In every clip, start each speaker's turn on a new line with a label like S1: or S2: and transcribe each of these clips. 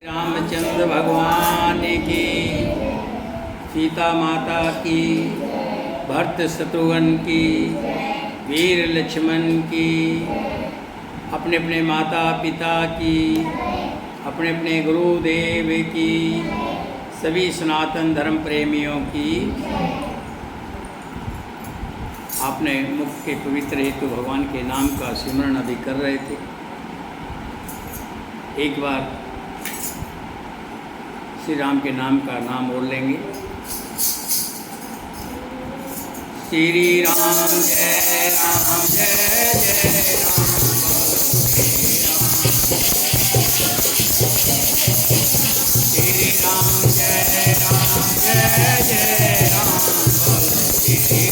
S1: रामचंद्र भगवान की, सीता माता की, भरत शत्रुघ्न की, वीर लक्ष्मण की, अपने अपने माता पिता की, अपने अपने गुरुदेव की, सभी सनातन धर्म प्रेमियों की। आपने मुख के पवित्र हेतु भगवान के नाम का सिमरण अभी कर रहे थे। एक बार श्री राम के नाम का नाम और लेंगे। श्री राम जय राम जय जय राम श्री राम जय राम जय जय राम श्री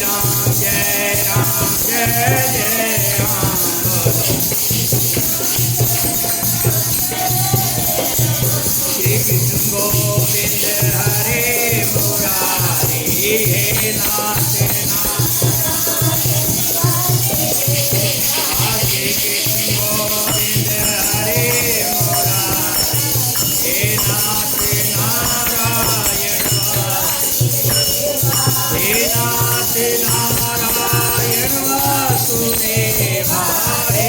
S1: राम जय राम जय जय राम श्री कृष्ण गोविंद हरे मुरारी हे नाथ श्री कृष्ण गोविंद हरे मुरारी हे नाथ नारायण हे नाथ नारायण वासुदेव हे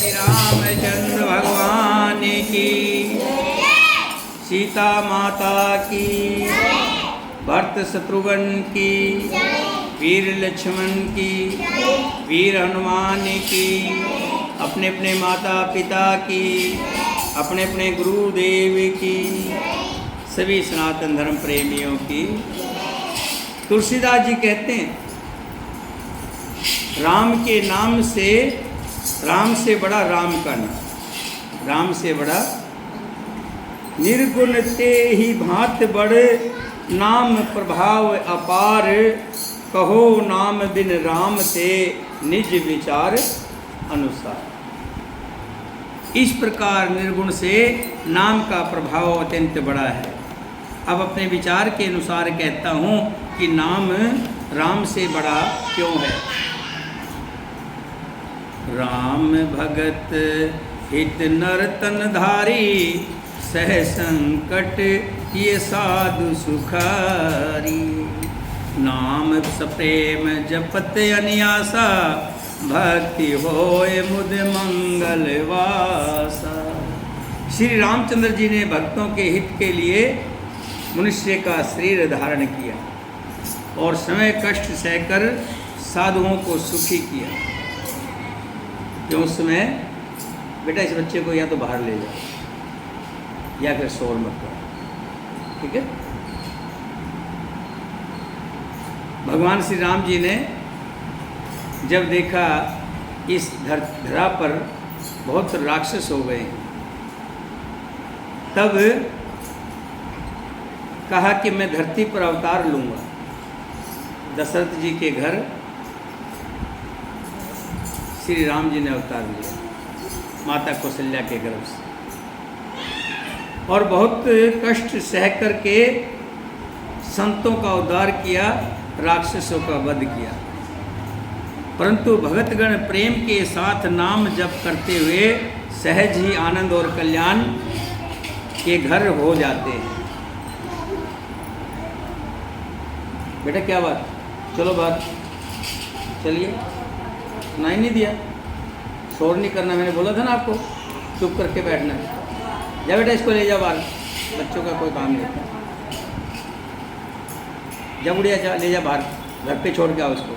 S1: रामचंद्र भगवान की, सीता माता की, भरत शत्रुघ्न की, वीर लक्ष्मण की, वीर हनुमान की, अपने अपने माता पिता की, अपने अपने गुरुदेव की, सभी सनातन धर्म प्रेमियों की। तुलसीदास जी कहते हैं, राम के नाम से, राम से बड़ा राम का नाम, राम से बड़ा निर्गुण ते ही भांत बड़े, नाम प्रभाव अपार, कहो नाम बिन राम ते निज विचार अनुसार। इस प्रकार निर्गुण से नाम का प्रभाव अत्यंत बड़ा है। अब अपने विचार के अनुसार कहता हूँ कि नाम राम से बड़ा क्यों है। राम भगत हित नरतन धारी, सह संकट ये साधु सुखारी, नाम सप्रेम जपत अनियासा, भक्ति होए मुद मंगल वासा। श्री रामचंद्र जी ने भक्तों के हित के लिए मनुष्य का शरीर धारण किया और समय कष्ट सहकर साधुओं को सुखी किया। क्यों उस समय बेटा इस बच्चे को या तो बाहर ले जाओ या फिर शोर मत करो, ठीक है। भगवान श्री राम जी ने जब देखा इस धरा पर बहुत राक्षस हो गए, तब कहा कि मैं धरती पर अवतार लूँगा। दशरथ जी के घर श्री राम जी ने अवतार लिया, माता कौशल्या के गर्भ से, और बहुत कष्ट सह करके संतों का उद्धार किया, राक्षसों का वध किया। परंतु भगतगण प्रेम के साथ नाम जप करते हुए सहज ही आनंद और कल्याण के घर हो जाते हैं। बेटा क्या बात, चलो बात, चलिए, सुनाई नहीं दिया, शोर नहीं करना, मैंने बोला था ना आपको, चुप करके बैठना। जा बेटा इसको ले जा बाहर, बच्चों का कोई काम नहीं। जा बुढ़िया, जा ले जा बाहर, घर पे छोड़ के आओ इसको।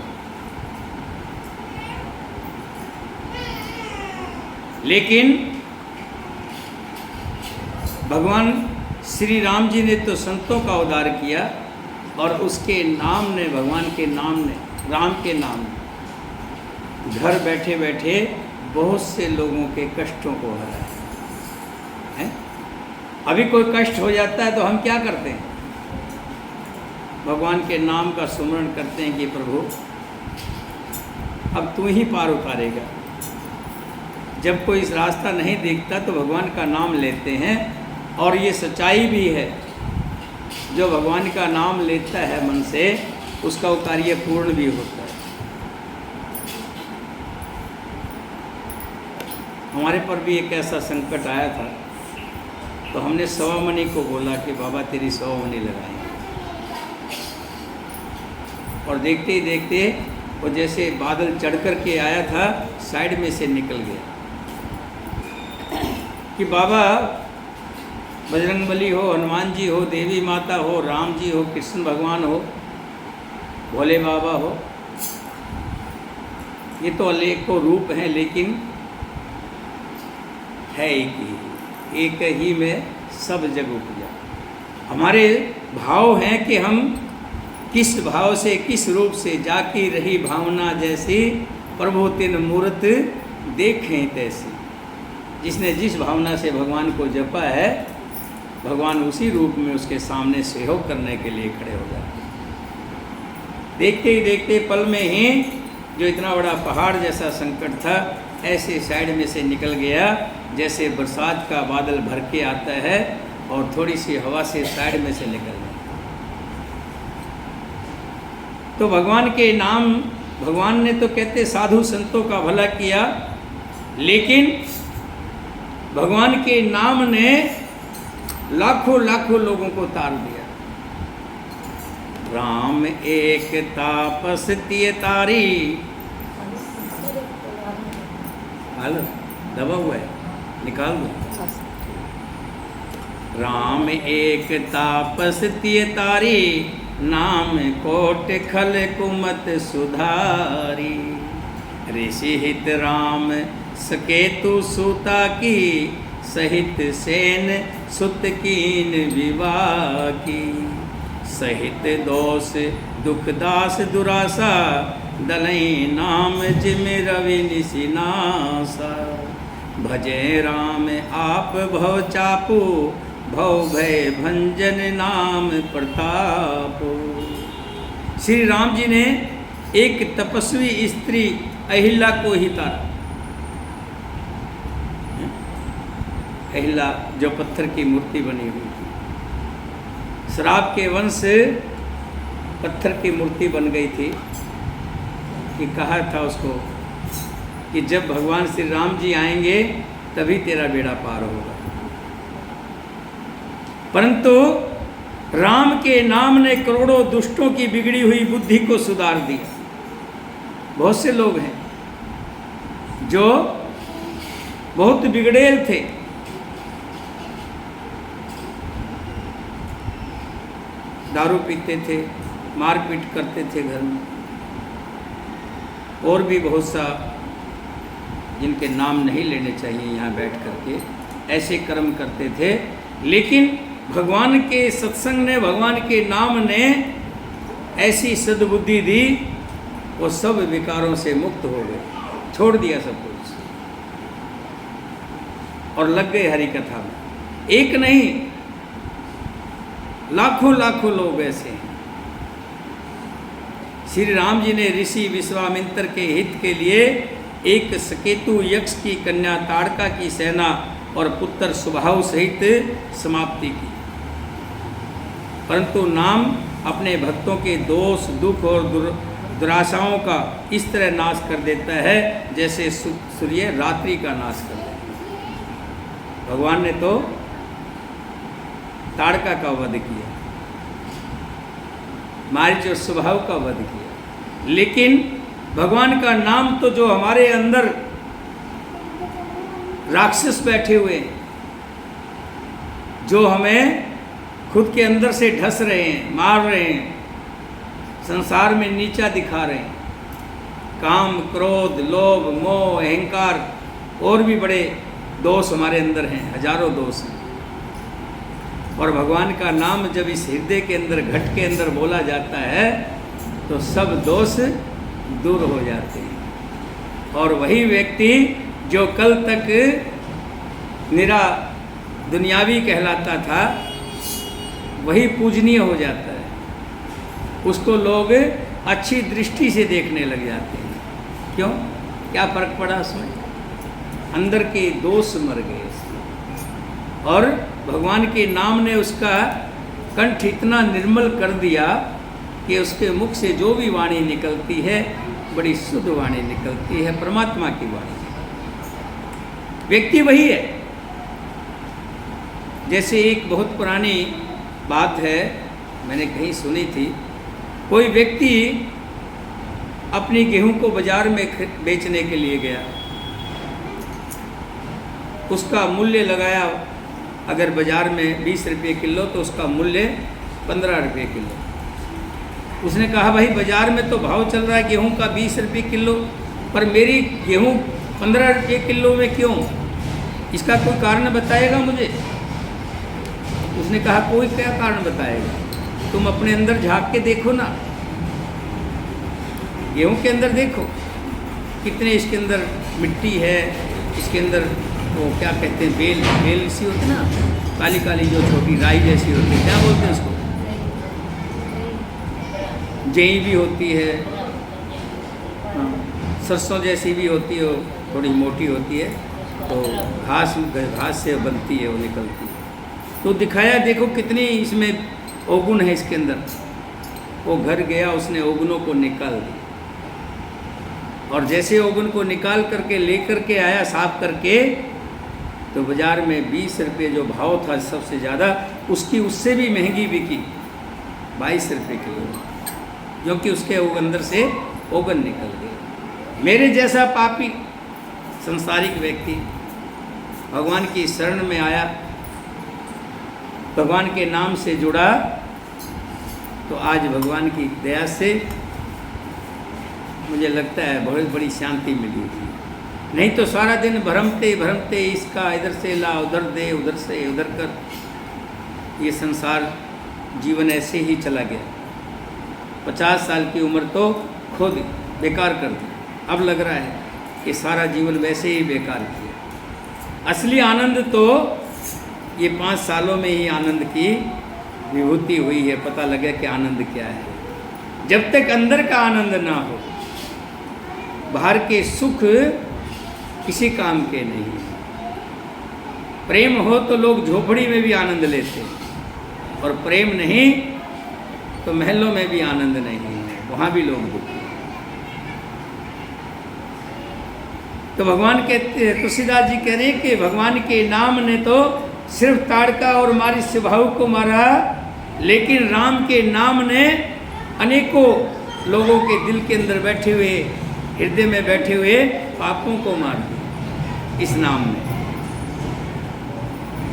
S1: लेकिन भगवान श्री राम जी ने तो संतों का उद्धार किया और उसके नाम ने, भगवान के नाम ने, राम के नाम ने घर बैठे बैठे बहुत से लोगों के कष्टों को हराया है। अभी कोई कष्ट हो जाता है तो हम क्या करते हैं? भगवान के नाम का सुमरण करते हैं कि प्रभु अब तू ही पार उतारेगा। जब कोई इस रास्ता नहीं दिखता तो भगवान का नाम लेते हैं, और ये सच्चाई भी है, जो भगवान का नाम लेता है मन से उसका वो कार्य पूर्ण भी होता है। हमारे पर भी एक ऐसा संकट आया था, तो हमने सवामणि को बोला कि बाबा तेरी सवामणि लगाएंगे, और देखते ही देखते वो जैसे बादल चढ़ कर के आया था, साइड में से निकल गया कि बाबा बजरंगबली हो, हनुमान जी हो, देवी माता हो, राम जी हो, कृष्ण भगवान हो, भोले बाबा हो, ये तो अनेकों रूप हैं, लेकिन है एक ही में सब जग उपजा। हमारे भाव हैं कि हम किस भाव से, किस रूप से, जाकी रही भावना जैसी प्रभु तिन मूर्त देखें तैसी। जिसने जिस भावना से भगवान को जपा है, भगवान उसी रूप में उसके सामने सहयोग करने के लिए खड़े हो जाते हैं। देखते ही देखते पल में ही जो इतना बड़ा पहाड़ जैसा संकट था, ऐसे साइड में से निकल गया, जैसे बरसात का बादल भर के आता है और थोड़ी सी हवा से साइड में से निकल गया। तो भगवान के नाम, भगवान ने तो कहते साधु संतों का भला किया, लेकिन भगवान के नाम ने लाखों लाखों लोगों को तार दिया। राम एक तापस तिय तारी, हेलो दबा हुआ है, निकाल दो। राम एक तापस तिय तारी, नाम कोट खल कुमत सुधारी। ऋषि हित राम सकेतु सूता की, सहित सेन सुत कीन विवाह की। सहित दोष दुखदास दुरासा, दलई नाम जिम रवि निशिनासा। भजे राम आप भव चापू, भव भय भंजन नाम प्रताप। श्री राम जी ने एक तपस्वी स्त्री अहिल्या को ही तारा। अहिल्या जो पत्थर की मूर्ति बनी हुई थी, श्राप के वंश पत्थर की मूर्ति बन गई थी, कि कहा था उसको कि जब भगवान श्री राम जी आएंगे तभी तेरा बेड़ा पार होगा। परंतु राम के नाम ने करोड़ों दुष्टों की बिगड़ी हुई बुद्धि को सुधार दिया। बहुत से लोग हैं जो बहुत बिगड़ेल थे, दारू पीते थे, मारपीट करते थे घर में, और भी बहुत सा जिनके नाम नहीं लेने चाहिए यहाँ बैठ करके, ऐसे कर्म करते थे। लेकिन भगवान के सत्संग ने, भगवान के नाम ने ऐसी सद्बुद्धि दी, वो सब विकारों से मुक्त हो गए, छोड़ दिया सब कुछ और लग गए हरि कथा में। एक नहीं, लाखों लाखों लोग ऐसे हैं। श्री राम जी ने ऋषि विश्वामित्र के हित के लिए एक सकेतु यक्ष की कन्या ताड़का की सेना और पुत्र सुबाहु सहित समाप्ति की। परंतु नाम अपने भक्तों के दोष, दुख और दुराशाओं का इस तरह नाश कर देता है जैसे सूर्य रात्रि का नाश कर देता है। भगवान ने तो ताड़का का वध किया, मारीच और स्वभाव का वध किया, लेकिन भगवान का नाम तो जो हमारे अंदर राक्षस बैठे हुए हैं, जो हमें खुद के अंदर से ढस रहे हैं, मार रहे हैं, संसार में नीचा दिखा रहे हैं, काम, क्रोध, लोभ, मोह, अहंकार और भी बड़े दोष हमारे अंदर हैं, हजारों दोष हैं। और भगवान का नाम जब इस हृदय के अंदर, घट के अंदर बोला जाता है तो सब दोष दूर हो जाते हैं। और वही व्यक्ति जो कल तक निरा दुनियावी कहलाता था, वही पूजनीय हो जाता है। उसको लोग अच्छी दृष्टि से देखने लग जाते हैं। क्यों? क्या फर्क पड़ा उसमें? अंदर के दोष मर गए और भगवान के नाम ने उसका कंठ इतना निर्मल कर दिया कि उसके मुख से जो भी वाणी निकलती है बड़ी शुद्ध वाणी निकलती है, परमात्मा की वाणी। व्यक्ति वही है। जैसे एक बहुत पुरानी बात है, मैंने कहीं सुनी थी, कोई व्यक्ति अपनी गेहूं को बाजार में बेचने के लिए गया, उसका मूल्य लगाया, अगर बाजार में 20 रुपये किलो तो उसका मूल्य 15 रुपये किलो। उसने कहा भाई बाजार में तो भाव चल रहा है गेहूं का 20 रुपये किलो, पर मेरी गेहूं 15 रुपये किलो में क्यों? इसका कोई कारण बताएगा मुझे? उसने कहा कोई क्या कारण बताएगा, तुम अपने अंदर झांक के देखो ना, गेहूं के अंदर देखो कितने इसके अंदर मिट्टी है, इसके अंदर वो क्या कहते हैं, बेल सी होती है ना, काली काली जो छोटी राई जैसी होती है, क्या बोलते हैं उसको, जेई भी होती है, सरसों जैसी भी होती है, थोड़ी मोटी होती है, तो घास से बनती है, वो निकलती है। तो दिखाया देखो कितनी इसमें औगुण है इसके अंदर। वो घर गया, उसने औगुणों को निकाल दिया, और जैसे औगुण को निकाल करके लेकर के आया साफ करके, तो बाज़ार में 20 रुपये जो भाव था सबसे ज़्यादा, उसकी उससे भी महंगी बिकी 22 रुपये किलो, क्योंकि उसके अंदर से औगुण निकल गए। मेरे जैसा पापी संसारिक व्यक्ति भगवान की शरण में आया, भगवान के नाम से जुड़ा, तो आज भगवान की दया से मुझे लगता है बहुत बड़ी शांति मिली थी। नहीं तो सारा दिन भ्रमते भ्रमते इसका इधर से ला, उधर दे, उधर से उधर कर, ये संसार जीवन ऐसे ही चला गया। 50 साल की उम्र तो खुद बेकार कर दी। अब लग रहा है कि सारा जीवन वैसे ही बेकार किया। असली आनंद तो ये 5 सालों में ही आनंद की विभूति हुई है, पता लगा कि आनंद क्या है। जब तक अंदर का आनंद ना हो, बाहर के सुख किसी काम के नहीं। प्रेम हो तो लोग झोपड़ी में भी आनंद लेते हैं, और प्रेम नहीं तो महलों में भी आनंद नहीं है, वहाँ भी लोग दुखी। तो भगवान कहते, तुलसीदास जी कह रहे हैं कि भगवान के नाम ने तो सिर्फ ताड़का और मारी स्वभाव को मारा, लेकिन राम के नाम ने अनेकों लोगों के दिल के अंदर बैठे हुए, हृदय में बैठे हुए पापों को मार दिया इस नाम ने।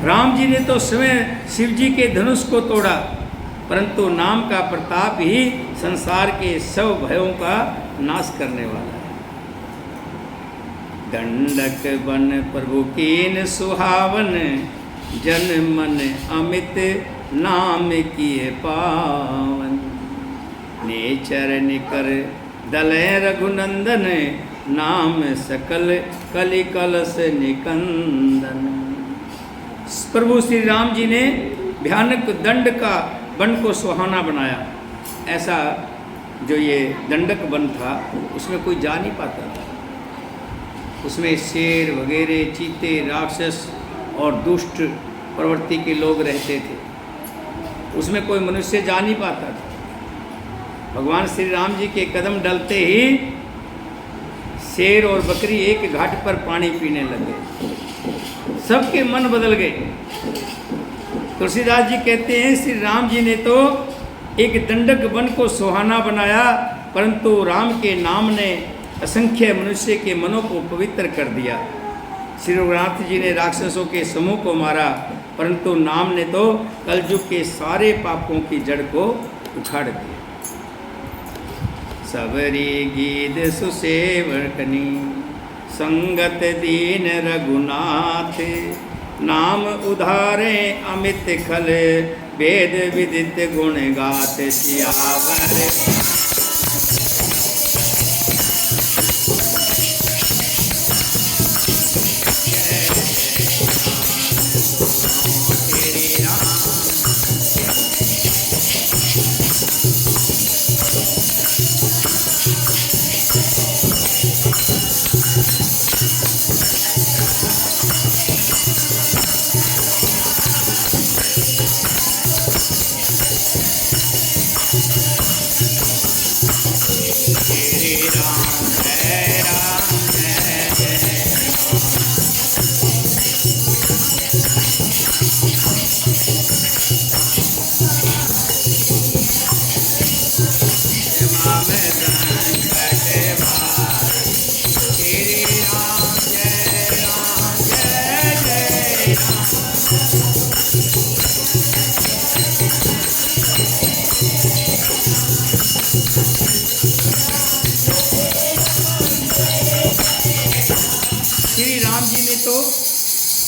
S1: राम जी ने तो स्वयं शिव जी के धनुष को तोड़ा, परंतु नाम का प्रताप ही संसार के सब भयों का नाश करने वाला है। दंडक बन प्रभु कीन सुहावन, जन मन अमित नाम किए पावन। नेचर निकर दलय रघुनंदन, नाम सकल कलि कलश निकंदन। प्रभु श्री राम जी ने भयानक दंड का वन को सुहाना बनाया। ऐसा जो ये दंडक वन था उसमें कोई जा नहीं पाता था। उसमें शेर वगैरह, चीते, राक्षस और दुष्ट प्रवृत्ति के लोग रहते थे। उसमें कोई मनुष्य जा नहीं पाता था। भगवान श्री राम जी के कदम डलते ही शेर और बकरी एक घाट पर पानी पीने लगे, सबके मन बदल गए। तुलसीदास जी कहते हैं श्री राम जी ने तो एक दंडक वन को सुहाना बनाया, परंतु राम के नाम ने असंख्य मनुष्य के मनों को पवित्र कर दिया। श्री रघुनाथ जी ने राक्षसों के समूह को मारा, परंतु नाम ने तो कलयुग के सारे पापों की जड़ को उखाड़ दिया। सबरी गीत सुसेवकनी संगत दीन रघुनाथ, नाम उधारे अमित खल वेद विदित गुण गात सियावर।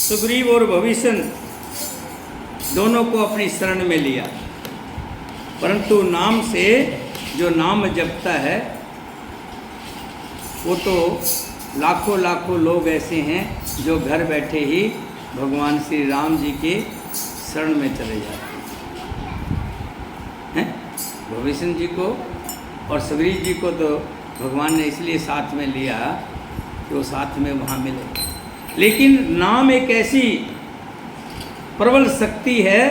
S1: सुग्रीव और भविष्य दोनों को अपनी शरण में लिया, परंतु नाम से जो नाम जपता है वो तो लाखों लाखों लोग ऐसे हैं जो घर बैठे ही भगवान श्री राम जी के शरण में चले जाते हैं। भविष्य जी को और सुग्रीव जी को तो भगवान ने इसलिए साथ में लिया कि वो साथ में वहाँ मिले। लेकिन नाम एक ऐसी प्रबल शक्ति है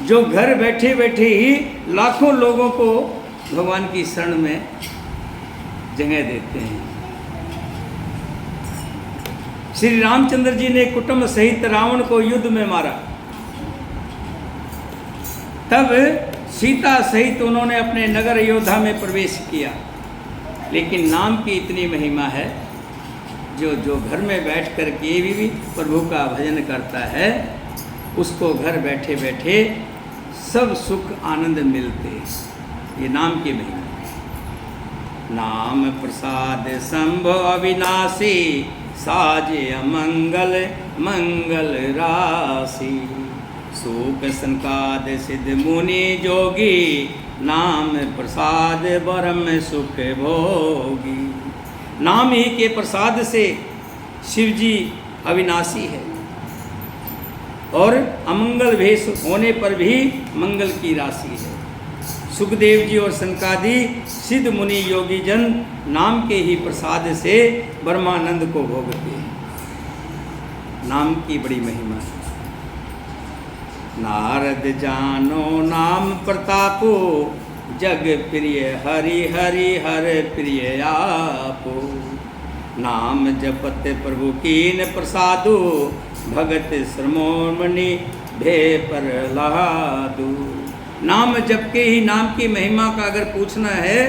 S1: जो घर बैठे बैठे ही लाखों लोगों को भगवान की शरण में जगह देते हैं। श्री रामचंद्र जी ने कुटुंब सहित रावण को युद्ध में मारा, तब सीता सहित उन्होंने अपने नगर अयोध्या में प्रवेश किया। लेकिन नाम की इतनी महिमा है, जो घर में बैठ कर के भी प्रभु का भजन करता है उसको घर बैठे बैठे सब सुख आनंद मिलते हैं। ये नाम की महिमा है। नाम प्रसाद संभव अविनाशी, साजे अमंगल मंगल राशि। सुख संकाद सिद्ध मुनि जोगी, नाम प्रसाद परम सुख भोगी। नाम ही के प्रसाद से शिव जी अविनाशी है और अमंगल भेष होने पर भी मंगल की राशि है। सुखदेव जी और सनकादि सिद्ध मुनि योगी जन नाम के ही प्रसाद से ब्रह्मानंद को भोगते हैं। नाम की बड़ी महिमा है। नारद जानो नाम प्रतापो, जग प्रिय हरि हरि हर प्रिय आपो। नाम जपत प्रभु कीन प्रसादो, भगत श्रमोमणि भे प्रहलादो। नाम जप के ही नाम की महिमा का अगर पूछना है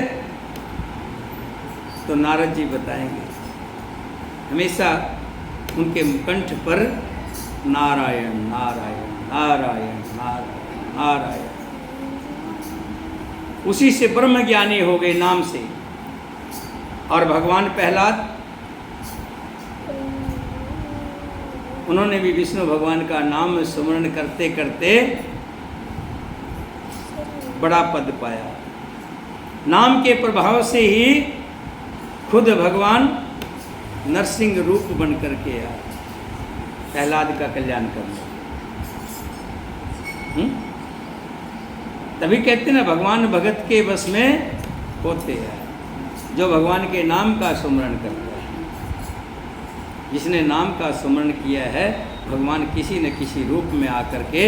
S1: तो नारद जी बताएंगे। हमेशा उनके कंठ पर नारायण नारायण नारायण नारायण नारायण। उसी से ब्रह्म ज्ञानी हो गए नाम से। और भगवान प्रहलाद, उन्होंने भी विष्णु भगवान का नाम स्मरण करते करते बड़ा पद पाया। नाम के प्रभाव से ही खुद भगवान नरसिंह रूप बन करके आया प्रहलाद का कल्याण करने। तभी कहते ना भगवान भगत के बस में होते हैं, जो भगवान के नाम का सुमरण करता है। जिसने नाम का सुमरण किया है, भगवान किसी न किसी रूप में आकर के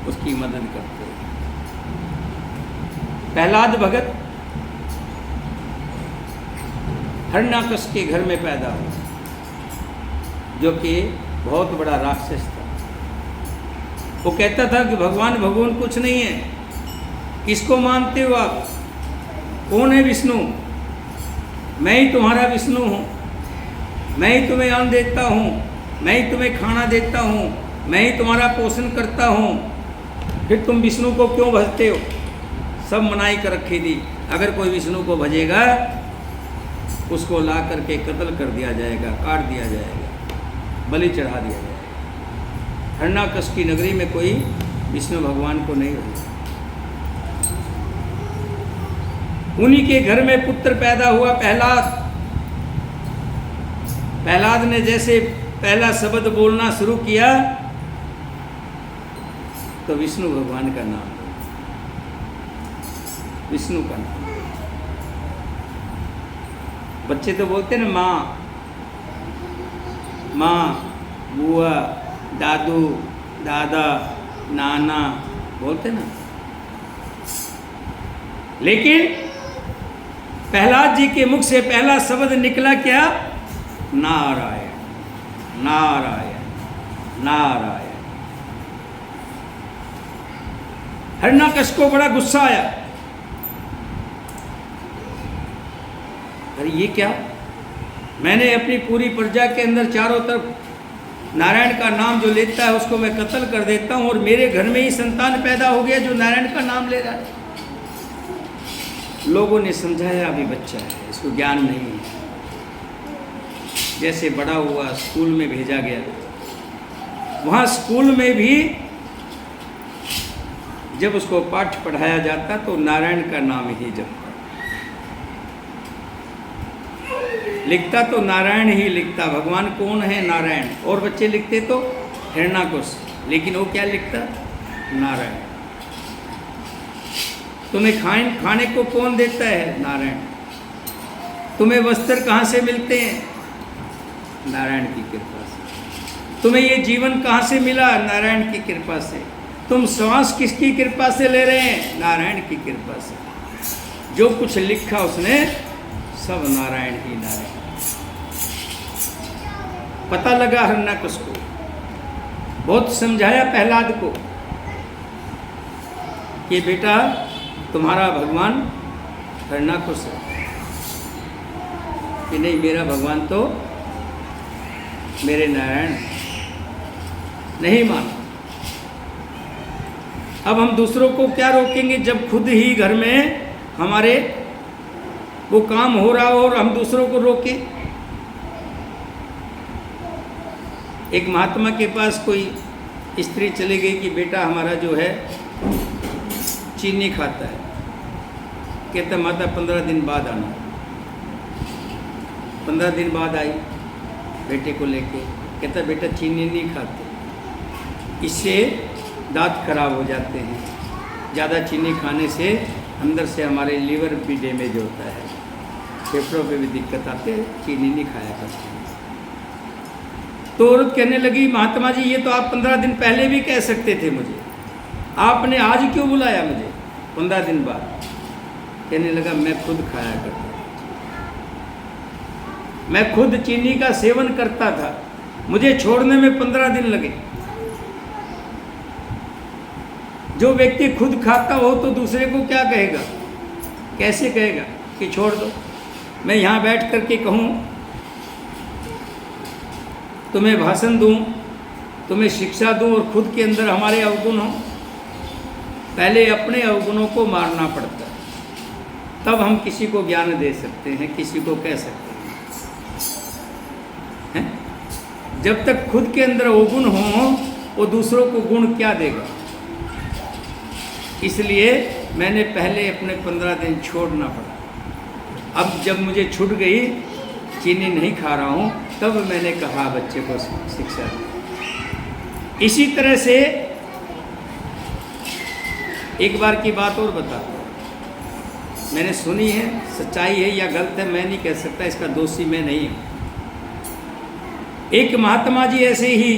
S1: उसकी मदद करते हैं। प्रहलाद भगत हिरण्याकश के घर में पैदा हुआ, जो कि बहुत बड़ा राक्षस था। वो कहता था कि भगवान भगवान कुछ नहीं है, किसको मानते हो आप? कौन है विष्णु? मैं ही तुम्हारा विष्णु हूँ, मैं ही तुम्हें अन्न देता हूँ, मैं ही तुम्हें खाना देता हूँ, मैं ही तुम्हारा पोषण करता हूँ, फिर तुम विष्णु को क्यों भजते हो? सब मनाही कर रखी थी, अगर कोई विष्णु को भजेगा उसको ला करके कत्ल कर दिया जाएगा, काट दिया जाएगा, बलि चढ़ा दिया जाएगा। हिरण्याकश की नगरी में कोई विष्णु भगवान को नहीं भजेगा। उन्हीं के घर में पुत्र पैदा हुआ प्रहलाद। प्रहलाद ने जैसे पहला शब्द बोलना शुरू किया तो विष्णु भगवान का नाम, विष्णु का नाम। बच्चे तो बोलते ना माँ, माँ, बुआ, दादू, दादा, नाना, बोलते ना। लेकिन प्रहलाद जी के मुख से पहला शब्द निकला क्या? नारायण, नारायण, नारायण। हिरण्याकश को बड़ा गुस्सा आया, अरे ये क्या, मैंने अपनी पूरी प्रजा के अंदर चारों तरफ नारायण का नाम जो लेता है उसको मैं कत्ल कर देता हूँ, और मेरे घर में ही संतान पैदा हो गया जो नारायण का नाम ले रहा है। लोगों ने समझाया अभी बच्चा है, इसको ज्ञान नहीं है। जैसे बड़ा हुआ, स्कूल में भेजा गया, वहाँ स्कूल में भी जब उसको पाठ पढ़ाया जाता तो नारायण का नाम ही जपता, लिखता तो नारायण ही लिखता। भगवान कौन है? नारायण। और बच्चे लिखते तो हिरण्याकश, लेकिन वो क्या लिखता? नारायण। तुम्हें खाने को कौन देता है? नारायण। तुम्हें वस्त्र कहाँ से मिलते हैं? नारायण की कृपा से। तुम्हें ये जीवन कहाँ से मिला? नारायण की कृपा से। तुम श्वास किसकी कृपा से ले रहे हैं? नारायण की कृपा से। जो कुछ लिखा उसने सब नारायण ही नारायण। पता लगा हिरण्याकश को, बहुत समझाया प्रहलाद को कि बेटा तुम्हारा भगवान हिरण्याकश है, कि नहीं मेरा भगवान तो मेरे नारायण। नहीं माना। अब हम दूसरों को क्या रोकेंगे जब खुद ही घर में हमारे वो काम हो रहा हो और हम दूसरों को रोकें। एक महात्मा के पास कोई स्त्री चली गई कि बेटा हमारा जो है चीनी खाता है। कहता माता 15 दिन बाद आना। 15 दिन बाद आई बेटे को लेके, कहता बेटा चीनी नहीं खाते, इससे दांत खराब हो जाते हैं, ज़्यादा चीनी खाने से अंदर से हमारे लीवर भी डैमेज होता है, फेफड़ों पे भी दिक्कत आती है, चीनी नहीं खाया करते। तो औरत कहने लगी महात्मा जी ये तो आप 15 दिन पहले भी कह सकते थे मुझे, आपने आज क्यों बुलाया मुझे 15 दिन बाद? कहने लगा मैं खुद खाया करता, मैं खुद चीनी का सेवन करता था, मुझे छोड़ने में 15 दिन लगे। जो व्यक्ति खुद खाता हो तो दूसरे को क्या कहेगा, कैसे कहेगा कि छोड़ दो? मैं यहाँ बैठ करके कहूँ, तुम्हें भाषण दूँ, तुम्हें शिक्षा दूँ और खुद के अंदर हमारे अवगुण हों? पहले अपने अवगुणों को मारना पड़ता है, तब हम किसी को ज्ञान दे सकते हैं, किसी को कह सकते हैं। जब तक खुद के अंदर अवगुण हो वो दूसरों को गुण क्या देगा? इसलिए मैंने पहले अपने 15 दिन छोड़ना पड़ा। अब जब मुझे छूट गई, चीनी नहीं खा रहा हूँ, तब मैंने कहा बच्चे को शिक्षा दी। इसी तरह से एक बार की बात और बताता हूँ, मैंने सुनी है, सच्चाई है या गलत है मैं नहीं कह सकता, इसका दोषी मैं नहीं हूँ। एक महात्मा जी ऐसे ही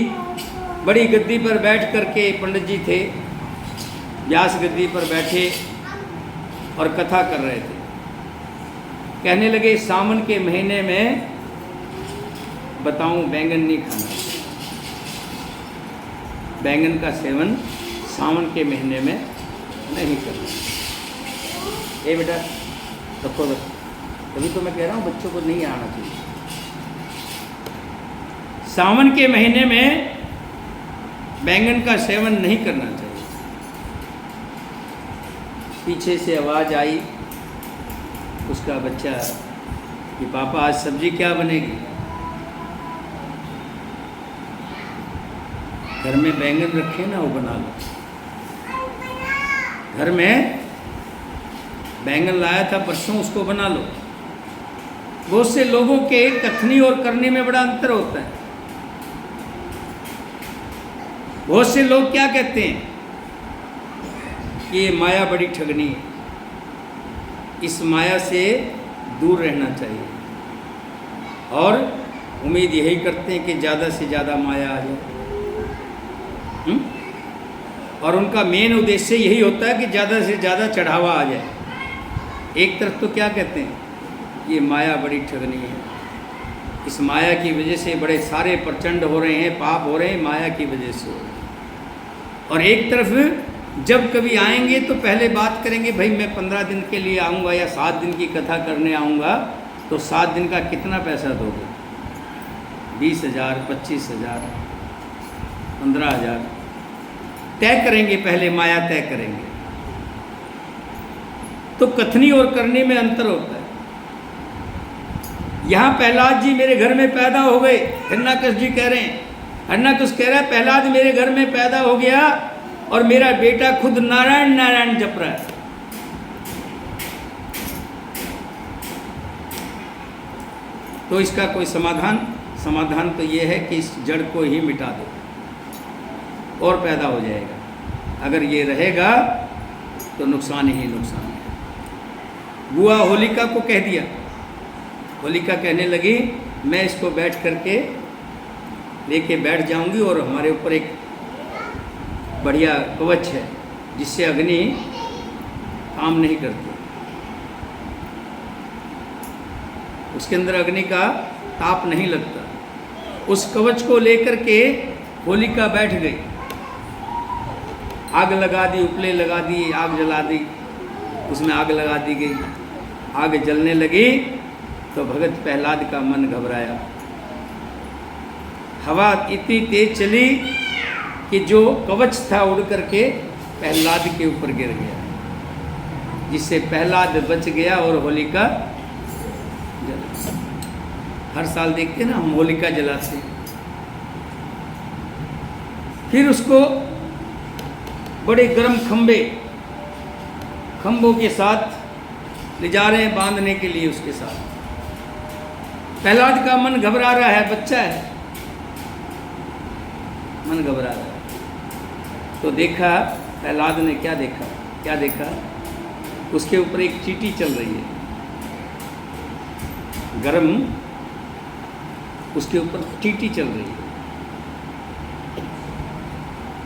S1: बड़ी गद्दी पर बैठ करके, पंडित जी थे, व्यास गद्दी पर बैठे और कथा कर रहे थे। कहने लगे सावन के महीने में बताऊं बैंगन नहीं खाना, बैंगन का सेवन सावन के महीने में नहीं करना। ए बेटा रखो रखो, तभी तो मैं कह रहा हूँ बच्चों को नहीं आना चाहिए। सावन के महीने में बैंगन का सेवन नहीं करना चाहिए। पीछे से आवाज़ आई उसका बच्चा कि पापा आज सब्जी क्या बनेगी। घर में बैंगन रखे ना, वो बना लो। घर में बैंगन लाया था परसों, उसको बना लो। बहुत से लोगों के कथनी और करने में बड़ा अंतर होता है। बहुत से लोग क्या कहते हैं कि ये माया बड़ी ठगनी है, इस माया से दूर रहना चाहिए, और उम्मीद यही करते हैं कि ज़्यादा से ज़्यादा माया आ जाए। और उनका मेन उद्देश्य यही होता है कि ज़्यादा से ज़्यादा चढ़ावा आ जाए। एक तरफ तो क्या कहते हैं ये माया बड़ी ठगनी है, इस माया की वजह से बड़े सारे प्रचंड हो रहे हैं, पाप हो रहे हैं, माया की वजह से हो रहे हैं। और एक तरफ जब कभी आएंगे तो पहले बात करेंगे भाई मैं 15 दिन के लिए आऊँगा या 7 दिन की कथा करने आऊँगा, तो 7 दिन का कितना पैसा दोगे? 20,000, 25,000, 15,000 तय करेंगे, पहले माया तय करेंगे। तो कथनी और करने में अंतर होता है। यहाँ प्रहलाद जी मेरे घर में पैदा हो गए, हिरण्यकश्यप जी कह रहे हैं, हिरण्यकश्यप कह रहा है प्रहलाद मेरे घर में पैदा हो गया और मेरा बेटा खुद नारायण नारायण जप रहा है। तो इसका कोई समाधान तो ये है कि इस जड़ को ही मिटा दो और पैदा हो जाएगा। अगर ये रहेगा तो नुकसान ही नुकसान है। बुआ होलिका को कह दिया, होलिका कहने लगी मैं इसको बैठ करके लेके बैठ जाऊंगी और हमारे ऊपर एक बढ़िया कवच है जिससे अग्नि काम नहीं करती, उसके अंदर अग्नि का ताप नहीं लगता। उस कवच को लेकर के होलिका बैठ गई, आग लगा दी, उपले लगा दी, आग जला दी, उसमें आग लगा दी गई। आग जलने लगी तो भगत प्रहलाद का मन घबराया। हवा इतनी तेज चली कि जो कवच था उड़ करके प्रहलाद के ऊपर गिर गया, जिससे प्रहलाद बच गया और होलिका जला। हर साल देखते ना हम होलिका जलाते। फिर उसको बड़े गर्म खंभों के साथ ले जा रहे हैं बांधने के लिए उसके साथ। प्रहलाद का मन घबरा रहा है, बच्चा है, मन घबरा रहा है। तो देखा प्रहलाद ने, क्या देखा, उसके ऊपर एक चींटी चल रही है, गरम, उसके ऊपर चींटी चल रही है।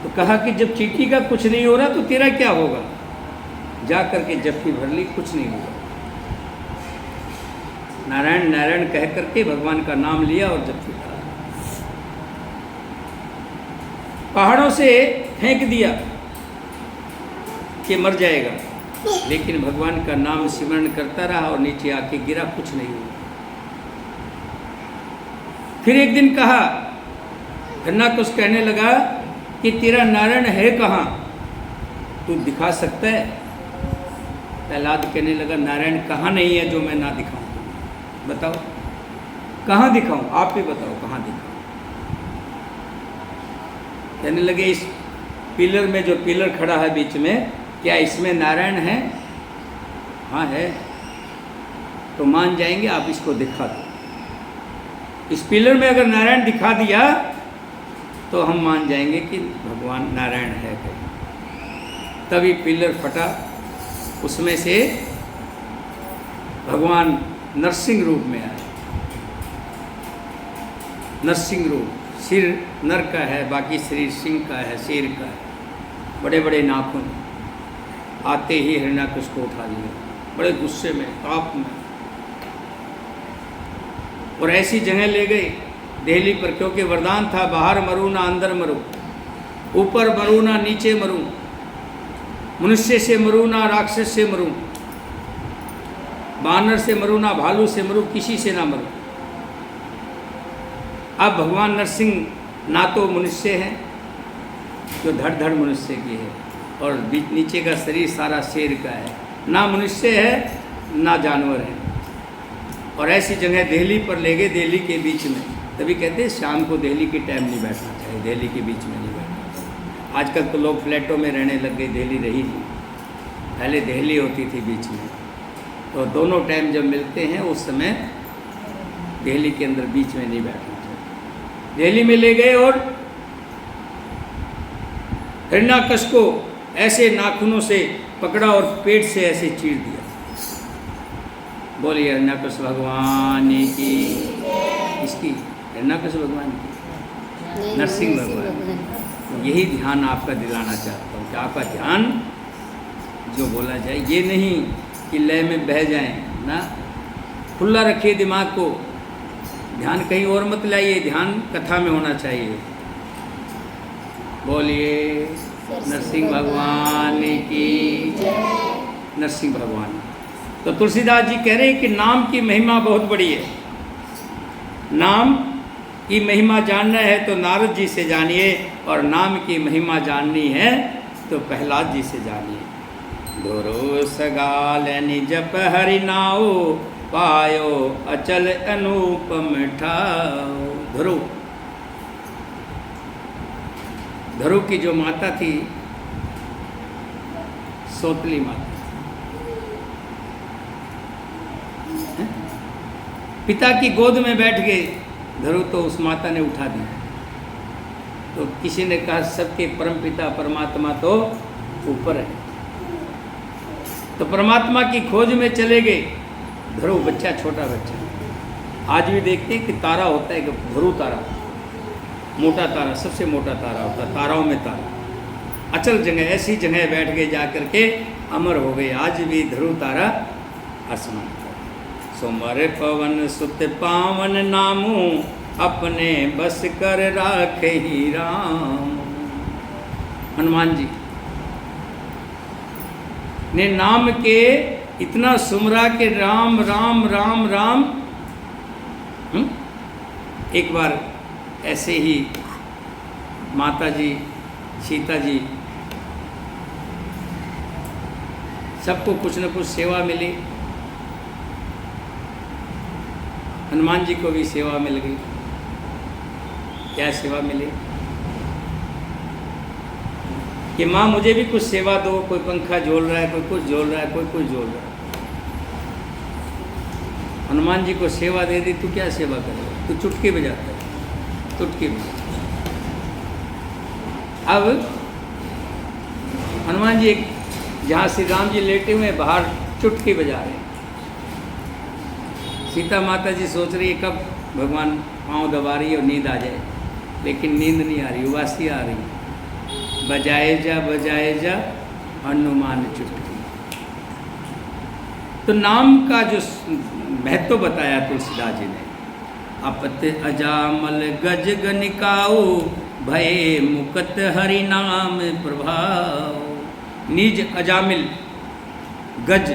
S1: तो कहा कि जब चींटी का कुछ नहीं हो रहा तो तेरा क्या होगा? जा करके जप्फी भर ली, कुछ नहीं हुआ। नारायण नारायण कह करके भगवान का नाम लिया और जप्फी भरा। पहाड़ों से फेंक दिया कि मर जाएगा, लेकिन भगवान का नाम सिमरण करता रहा और नीचे आके गिरा, कुछ नहीं हुआ। फिर एक दिन कहा, हिरण्यकश्यप कहने लगा कि तेरा नारायण है कहाँ, तू दिखा सकता है? प्रहलाद कहने लगा नारायण कहाँ नहीं है जो मैं ना दिखाऊं? बताओ कहाँ दिखाऊं, आप ही बताओ कहाँ दिखाऊं? कहने लगे इस पिलर में, जो पिलर खड़ा है बीच में, क्या इसमें नारायण है? हाँ है। तो मान जाएंगे, आप इसको दिखा दो। इस पिलर में अगर नारायण दिखा दिया तो हम मान जाएंगे कि भगवान नारायण है कहीं। तभी पिलर फटा, उसमें से भगवान नरसिंह रूप में आए। नरसिंह रूप, सिर नर का है, बाकी शरीर सिंह का है, शेर का है, बड़े बड़े नाखून। आते ही हिरण्याकश को उठा लिया, बड़े गुस्से में, ताप में, और ऐसी जगह ले गए दिल्ली पर, क्योंकि वरदान था बाहर मरूं ना अंदर मरूं, ऊपर मरूं ना नीचे मरूं, मनुष्य से मरूं ना राक्षस से मरूं, बानर से मरूं ना भालू से मरूं, किसी से ना मरूं। अब भगवान नरसिंह ना तो मनुष्य है जो धड़ धड़ मनुष्य की है, और बीच नीचे का शरीर सारा शेर का है, ना मनुष्य है ना जानवर है, और ऐसी जगह दिल्ली पर ले गए, दिल्ली के बीच में। तभी कहते हैं शाम को दिल्ली के टाइम नहीं बैठना चाहिए, दिल्ली के बीच में नहीं बैठना चाहिए। आजकल तो लोग फ्लैटों में रहने लग गए, दिल्ली रही नहीं, पहले दिल्ली होती थी बीच में, तो दोनों टाइम जब मिलते हैं उस समय दिल्ली के अंदर बीच में नहीं बैठना चाहिए। दिल्ली में ले गए और हिरण्याकश को ऐसे नाखूनों से पकड़ा और पेट से ऐसे चीर दिया। बोलिए हिरण्याकश भगवान की, इसकी हिरण्याकश भगवान की, नरसिंह भगवान। यही ध्यान आपका दिलाना चाहता हूँ कि आपका ध्यान जो बोला जाए, ये नहीं कि लय में बह जाएं ना, खुला रखिए दिमाग को, ध्यान कहीं और मत लाइए, ध्यान कथा में होना चाहिए। बोलिए नरसिंह भगवान की, नरसिंह भगवान। तो तुलसीदास जी कह रहे हैं कि नाम की महिमा बहुत बड़ी है, नाम की महिमा जानना है तो नारद जी से जानिए, और नाम की महिमा जाननी है तो प्रहलाद जी से जानिए। धुरो सगाल निजप हरि नाओ, पायो अचल अनुपम ठाओ। ध्रुव, ध्रुव की जो माता थी सोतली माता, पिता की गोद में बैठ गए ध्रुव, तो उस माता ने उठा दिया। तो किसी ने कहा सबके परम पिता परमात्मा तो ऊपर है, तो परमात्मा की खोज में चले गए। ध्रुव बच्चा, छोटा बच्चा। आज भी देखते हैं कि तारा होता है, कि ध्रुव तारा, मोटा तारा, सबसे मोटा तारा होता है, ताराओं में तारा। अचल जगह, ऐसी जगह बैठ गए जा करके अमर हो गए। आज भी ध्रुव तारा आसमान पर। सुमर पवन सुत पावन नामू, अपने बस कर राखे ही राम। हनुमान जी ने नाम के इतना सुमरा के राम राम राम राम। एक बार ऐसे ही माता जी, सीता जी, सबको कुछ न कुछ सेवा मिली, हनुमान जी को भी सेवा मिल गई। क्या सेवा मिली कि माँ मुझे भी कुछ सेवा दो, कोई पंखा झोल रहा है, कोई कुछ झोल रहा है, कोई कुछ झोल रहा है। हनुमान जी को सेवा दे दी, तू क्या सेवा करेगा, तू चुटकी बजाता है, चुटकी बजा। अब हनुमान जी जहाँ श्री राम जी लेटे हुए बाहर चुटकी बजा रहे हैं, सीता माता जी सोच रही है कब भगवान पाँव दबा रही है और नींद आ जाए, लेकिन नींद नहीं आ रही, उबासी आ रही है। बजाए जा हनुमान चुटकी। तो नाम का जो महत्व बताया तुलसीदास जी ने, अपत अजामल गज गनिकाओ, भय मुकत हरि नाम प्रभाव। निज अजामिल, गज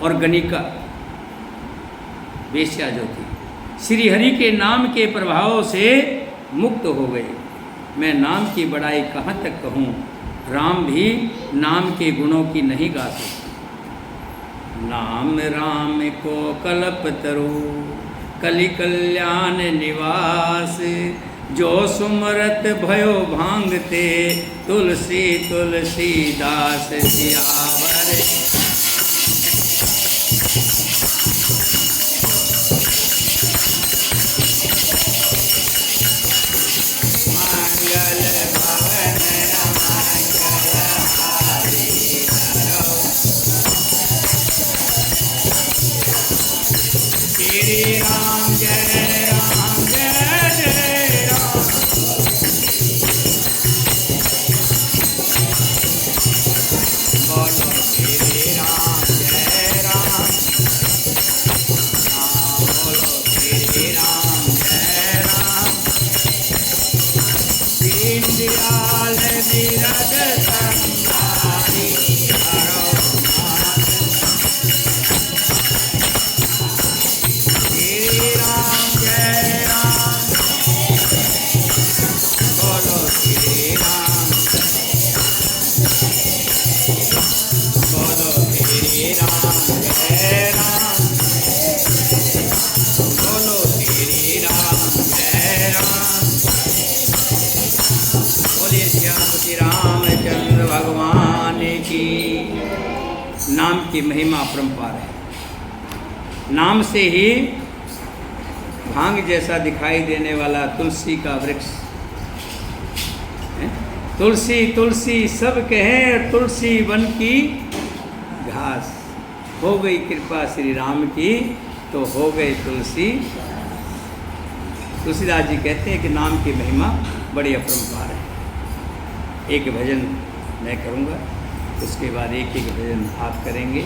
S1: और गनिका वेश्या जो थी, श्री हरि के नाम के प्रभाव से मुक्त हो गए। मैं नाम की बड़ाई कहाँ तक कहूँ, राम भी नाम के गुणों की नहीं गा सकते। नाम राम को कल्प तरु, कलि कल्याण निवास, जो सुमरत भयो भांगते, तुलसी तुलसीदास सियावर। श्री राम जय राम जय जय राम। बोलो दयाल विरद संसारी हरो नाथ। श्री राम जय राम बोलो श्री राम बोलो श्री राम जय राम बोलो श्री राम जय राम। बोलिए श्री रामचंद्र भगवान की। नाम की महिमा अपरंपार है। नाम से ही भांग जैसा दिखाई देने वाला तुलसी का वृक्ष है। तुलसी तुलसी सब कहें, तुलसी वन की घास। हो गई कृपा श्री राम की तो हो गए तुलसी। तुलसीदास जी कहते हैं कि नाम की महिमा बड़ी अपरंपार है। एक भजन मैं करूँगा, उसके बाद एक एक भजन आप करेंगे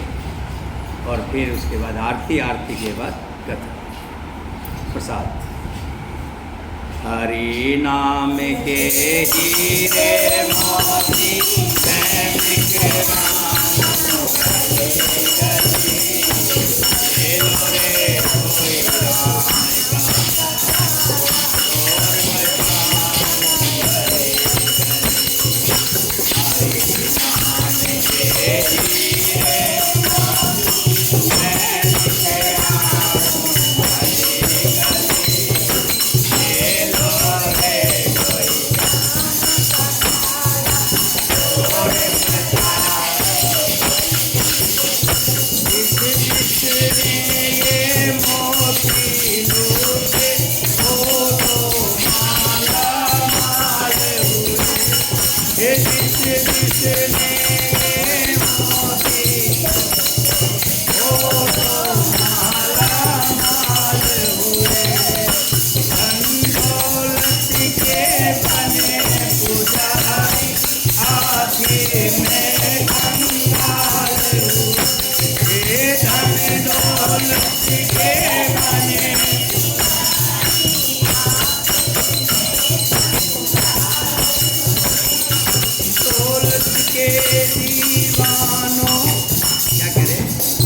S1: और फिर उसके बाद आरती, आरती के बाद कथा प्रसाद। हरि नाम के हीरे मोती मैं बिखराऊं गली गली, रे कोई राम का और बचाऊं गली गली। हरि नाम के हीरे मोती मैं बिखराऊं गली गली,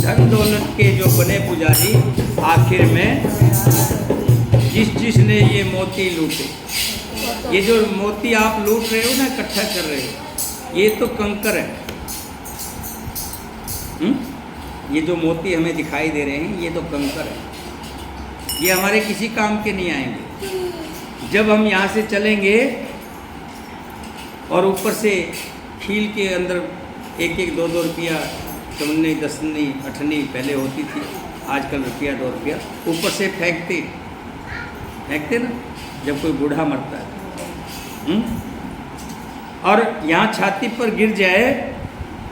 S1: धन दौलत के जो बने पुजारी, आखिर में जिसने ये मोती लूटे, ये जो मोती आप लूट रहे हो ना, इकट्ठा कर रहे हो, ये तो कंकर है। ये जो मोती हमें दिखाई दे रहे हैं, ये तो कंकर है। ये हमारे किसी काम के नहीं आएंगे। जब हम यहाँ से चलेंगे और ऊपर से खील के अंदर एक एक 2-2 रुपया, 5 10 8 पहले होती थी, आजकल रुपया 2 रुपया ऊपर से फेंकते ना, जब कोई बूढ़ा मरता है। और यहाँ छाती पर गिर जाए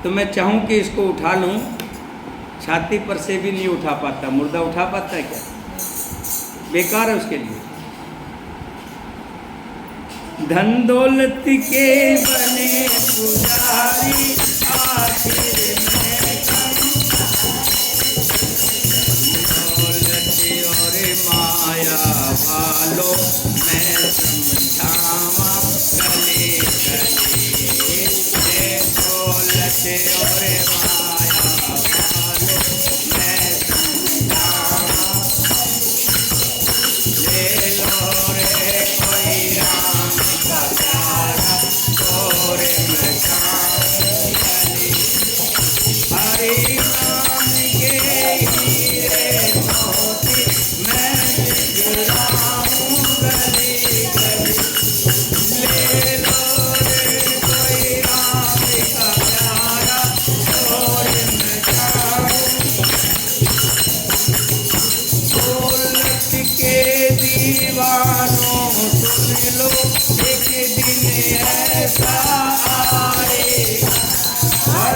S1: तो मैं चाहूँ कि इसको उठा लूँ, छाती पर से भी नहीं उठा पाता। मुर्दा उठा पाता है क्या? बेकार है उसके लिए। धन दौलत के बने पुजारी, आखिर में दौलत और माया वालों मैं समझावा गले गले, दौलत और माया वालों मैं समझावा, ले लो रे कोई राम का प्यारा और मचाऊं गली। हरि नाम के हीरे मोती मैं बिखराऊं गली गली, ले लो रे कोई राम का प्यारा और मचाऊं। दौलत के दीवानों सुन लो, एक दिन ऐसा आएगा।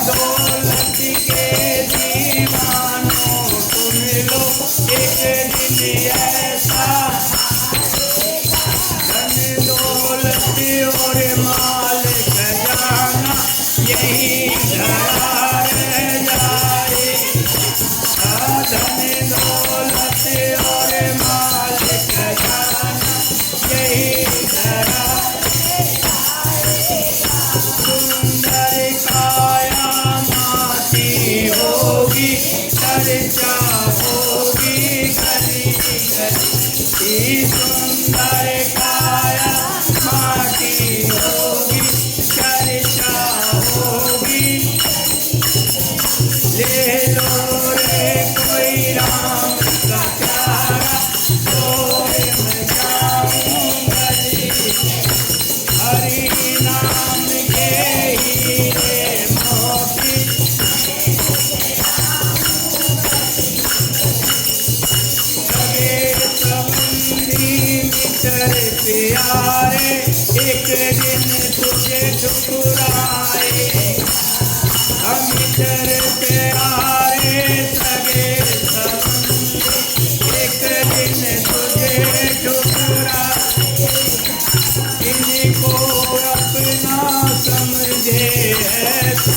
S1: दौलत के दीवानों सुन लो, एक दिन ऐसा। धन दौलत और माल खजाना यही धरा रह जाए। धन दौलत और माल खजाना यही धरा सुंदर काया माटी होगी चर्चा होगी। ले लो रे कोई राम का प्यारा सोए मैं जाऊंगा जी। हरि नाम के हीरे मोती लगे संबंधी मित्र प्यारे एक दिन तुझे ठुकराए। हम मित्र प्यारे सगे संबंधी एक दिन तुझे ठुकराए। इनको अपना समझे है तू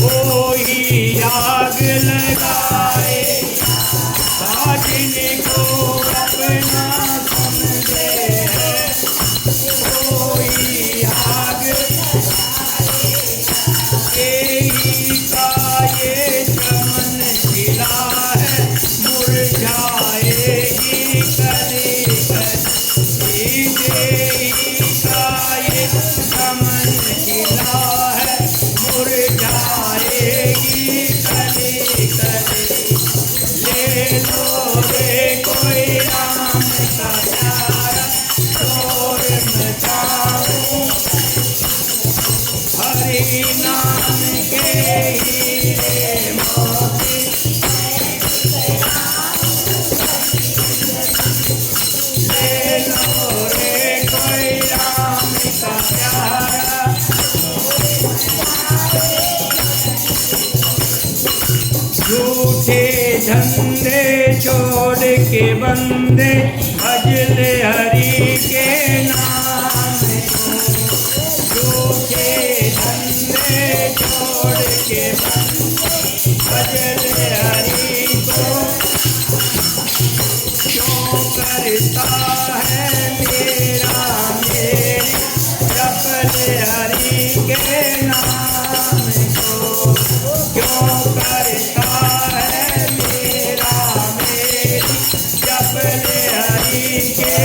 S1: कोई आग लगाए। जिनको अपना समझे है कोई आग। यही का ये चमन खिला है मुरझाएगी कली कली। का ये चमन खिला है मुरझाएगी कली कली। ले लो रे कोई राम का प्यारा शोर मचाऊं। हरि नाम के हीरे मोती ले लो रे कोई राम का प्यारा। झूठे धंधे छोड़ के बंदे भजले हरि के नाम को। झूठे धंधे छोड़ के बंदे भजले हरि को। क्यों करता है मेरा मेरी जपले हरि के नाम को। क्यों करता है मेरा मेरी जपले हरि के।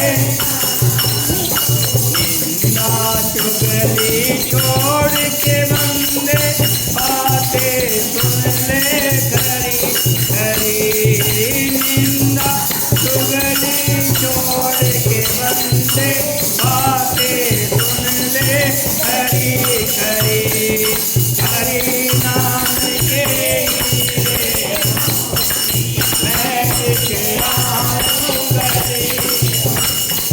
S1: निंदा चुगली छोड़ के बंदे बातें सुन ले खरी खरी। निंदा चुगली छोड़ के बंदे बातें सुन ले खरी खरी। हरि नाम के हीरे मैं दिखलाऊंगा जी।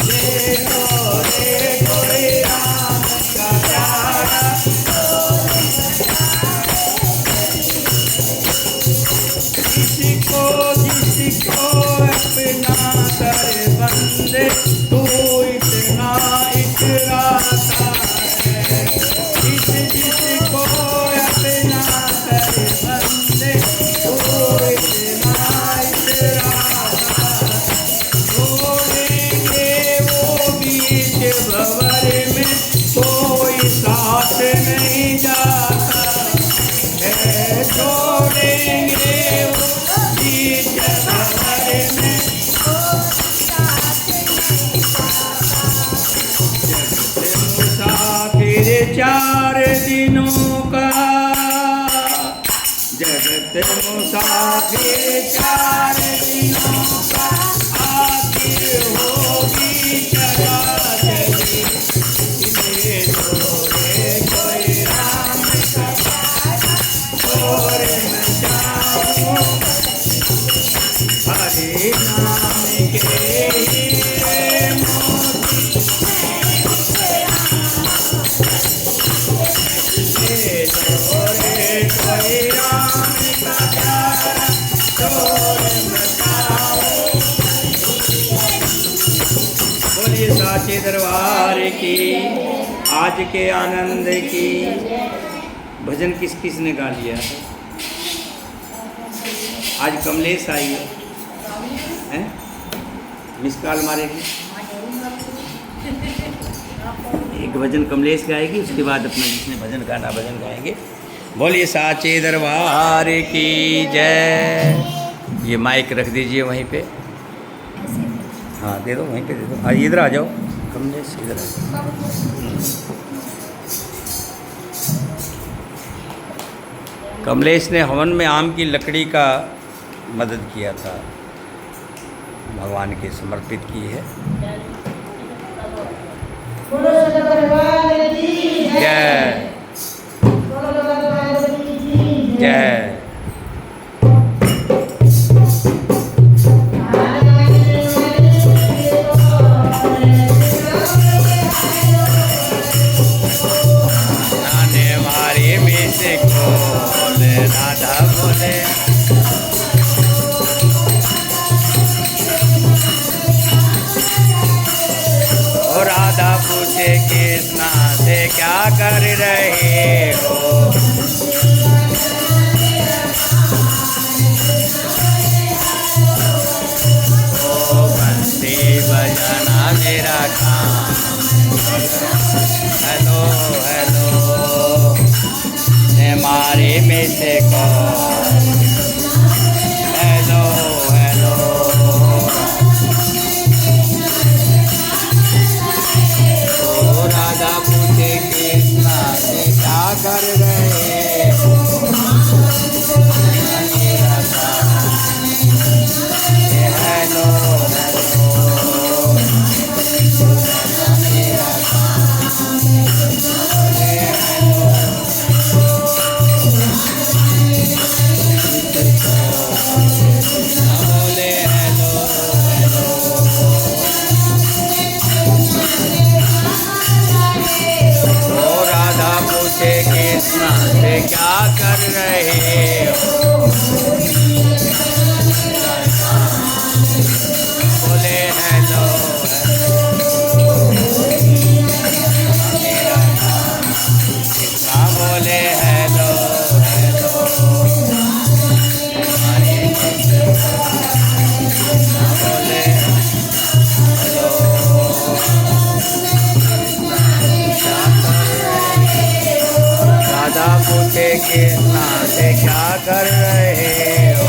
S1: ले लो रे कोई राम का प्यारा। जिसको अपना कर बंदे तू इतना इतराता है। जिसको अपना कर बंदे तू इतना इतराता। छोड़ेंगे वो बीच भंवर में कोई साथ नहीं जाता है। छोड़ेंगे वो बीच भंवर में मुसाफिर 4 दिनों का। जगत मुसाफिर 4 दिनों का आखिर होगी चला चली। ले लो रे कोई राम का प्यारा शोर मचाऊं। हरि नाम के हीरे मोती ले लो रे कोई राम का प्यारा शोर मचाऊं। बोलिए साचे दरबार की आज के आनंद की। भजन किस किस ने गा लिया? आज कमलेश आई है, मिस कॉल मारेगी। एक भजन कमलेश गाएगी, उसके बाद अपना जिसने भजन गाना भजन गाएंगे। बोलिए साचे दरबार की जय। ये माइक रख दीजिए वहीं पे। हाँ दे दो, वहीं पे दे दो। इधर आ जाओ कमलेश, इधर आ जाओ। कमलेश ने हवन में आम की लकड़ी का मदद किया था, भगवान के समर्पित की है। जय जय। नाने मारी मिस खोले, राधा बोले और राधा पूछे कृष्णा से क्या कर रहे हो। ओ बंसी बजाना मेरा काम। हेलो हेलो ने मारे में से को। हेलो हेलो ओ राधा पूछे कृष्णा से क्या कर रहे हो। मेरा काम। हेलो हेलो मेरा बोले हेलो हेलो। ओ राधा पूछे कृष्णा से क्या कर रहे हो। बोले हेलो मेरा नाम। कृष्णा बोले हेलो हेलो। बोले हेलो राधा पूछे कृष्णा से क्या कर रहे हो।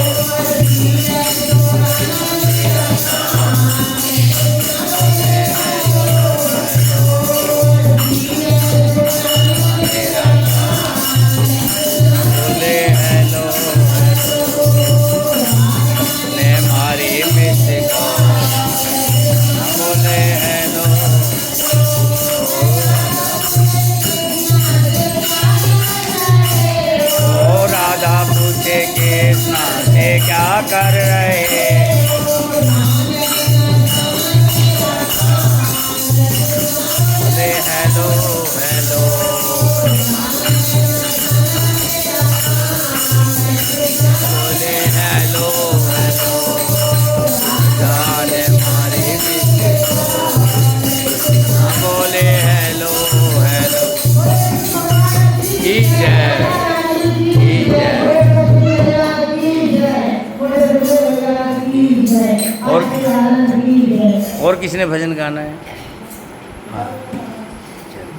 S1: बोले हेलो ने मारी मिस को। बोले हेलो ओ राधा पूछे कृष्णा से क्या कर रहे। बोले हेलो हेलो। बोले हेलो हेलो जाने मारी मिस को। बोले हेलो हेलो। की जय की जय। और किसने भजन गाना है। हाँ चलो।